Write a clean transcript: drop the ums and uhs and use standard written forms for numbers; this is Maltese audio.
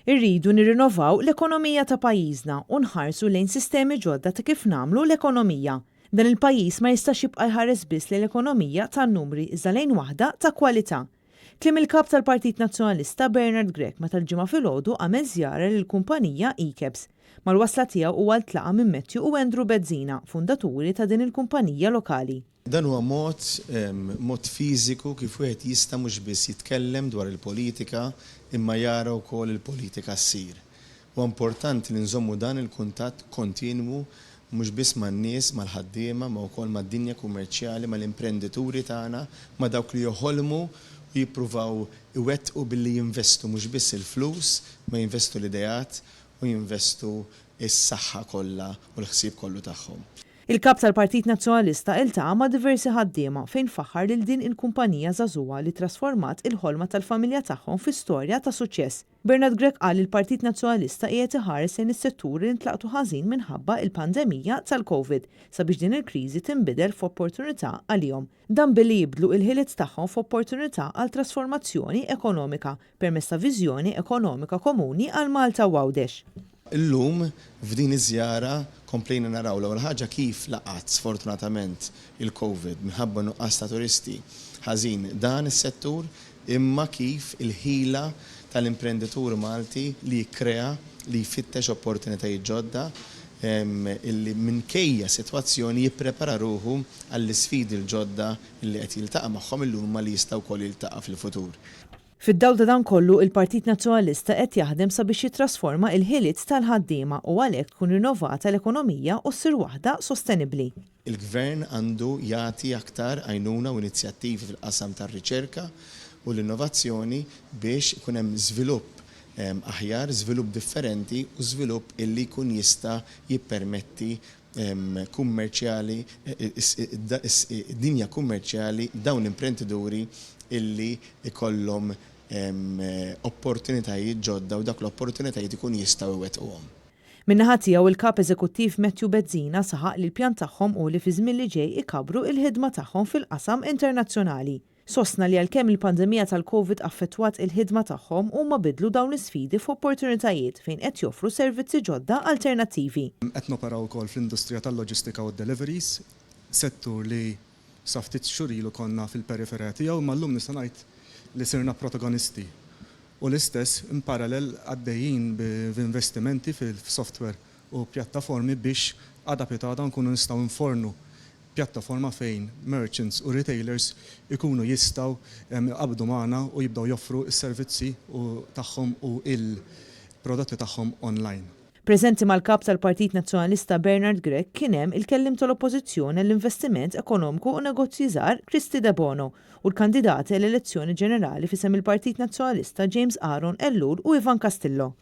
Irridu nirrinnovaw l-ekonomija ta' pajjiżna u nħarsu lejn sistemi ġodda ta' kif nagħmlu l-ekonomija. Dan il-pajjiż ma jistax jibqa' jħares biss lejn l-ekonomija tan-numri iżda lejn waħda ta' kwalità. Kliem il-kap tal-Partit Nazzjonalista Bernard Grech meta l-ġimgħa filgħodu għamel żjara lill-kumpanija ECABS. Mal-wasla tiegħu huwa ltlaqa minn Matthew u Andrew Bezzina, fundaturi ta' din il-kumpanija lokali. Dan huwa mod fiżiku kif wieħed jista' mhux biss jitkellem dwar il-politika imma jara wkoll il-politika ssir. Huwa importanti li nżommu dan il-kuntatt kontinwu mhux biss man-nies, mal-ħaddiema, ma wkoll mad-dinja kummerċjali, mal-imprendituri tagħna, ma dawk li joħolmu u jippruvaw iwettqu billi jinvestu mhux biss il-flus, ma jinvestu l-idejat u jinvestu is-saħħa kollha u l-ħsieb kollu tagħhom. Il-kap tal-Partit Nazzjonalista iltaqa' ma' diversi ħaddiema fejn faħħar lil din il-kumpanija żagħżugħa li trasformat il-ħolma tal-familja tagħhom fi storja ta' suċċess. Bernard Grech qal li l-Partit Nazzjonalista qiegħed iħares lejn is-setturi li ntlaqtu ħażin minħabba il-pandemija tal-COVID sabiex din il-kriżi tinbidel f'opportunità għalihom. Dan billi jibdlu il-ħiliet tagħhom f'opportunità għal trasformazzjoni ekonomika permezz ta' viżjoni ekonomika komuni għal Malta u Għawdex. Illum f'din iż-żjara komplejna naraw l-ewwel ħaġa kif laqat sfortunatament il-COVID minħabba nuqqas ta' turisti ħażin dan is-settur imma kif il-ħila tal-imprenditur Malti li jikkrea li jfittex opportunitajiet ġodda illi minkejja sitwazzjoni jipprepara ruħu għall-isfidi l-ġodda li qed jiltaqa' magħhom illum ma li jistgħu wkoll jiltaqa' fil-futur. Fid-dawl ta' dan kollu il-Partit Nazzjonalista qed jaħdem sabiex jitrasforma il-ħiliet tal-ħaddiema u għalhekk tkun rinnovata l-ekonomija u ssir waħda sostenibbli. Il-Gvern għandu jagħti aktar għajnuna u inizjattivi fil-qasam tar-riċerka u l-innovazzjoni biex ikun hemm żvilupp aħjar, żvilupp differenti u żvilupp illi jkun jista' jippermetti kummerċjali, dinja kummerċjali dawn l-imprenditori illi ikollhom opportunitajiet ġodda u dak l-opportunitajiet ikun jistgħu iwettquhom. Min-naħa tiegħu il-kap eżekuttiv Matthew Bezzina saħaq li l-pjan tagħhom hu li fi żmien li ġej ikabru l-ħidma tagħhom fil-qasam internazzjonali. Sostna li għalkemm il-pandemija tal-COVID affettwat il-ħidma tagħhom huma bidlu dawn l-isfidi f'opportunitajiet fejn qed joffru servizzi ġodda alternattivi. Qed noperaw ukoll fl-industrija tal-loġistika u d-deliveries, settur li sa ftit xhur ilu konna fil-periferija tiegħu ma llum nista' ngħid li sirna protagonisti. U l-istess in parallel għaddejjin b'investimenti fil-software u pjattaformi biex adapitada nkunu nistgħu nfornu pjattaforma fejn merchants u retailers ikunu jistgħu qabdu magħna u jibdew joffru s-servizzi tagħhom u il-prodotti tagħhom online. Preżenti mal-kap tal-Partit Nazzjonalista Bernard Grech kien hemm il-kellim tal-Oppożizzjoni l-Investiment Ekonomiku u Negozji Żgħar Kristi De Bono u l-kandidati l-elezzjoni ġenerali fisem il-Partit Nazzjonalista James Aaron Ellul u Ivan Castillo.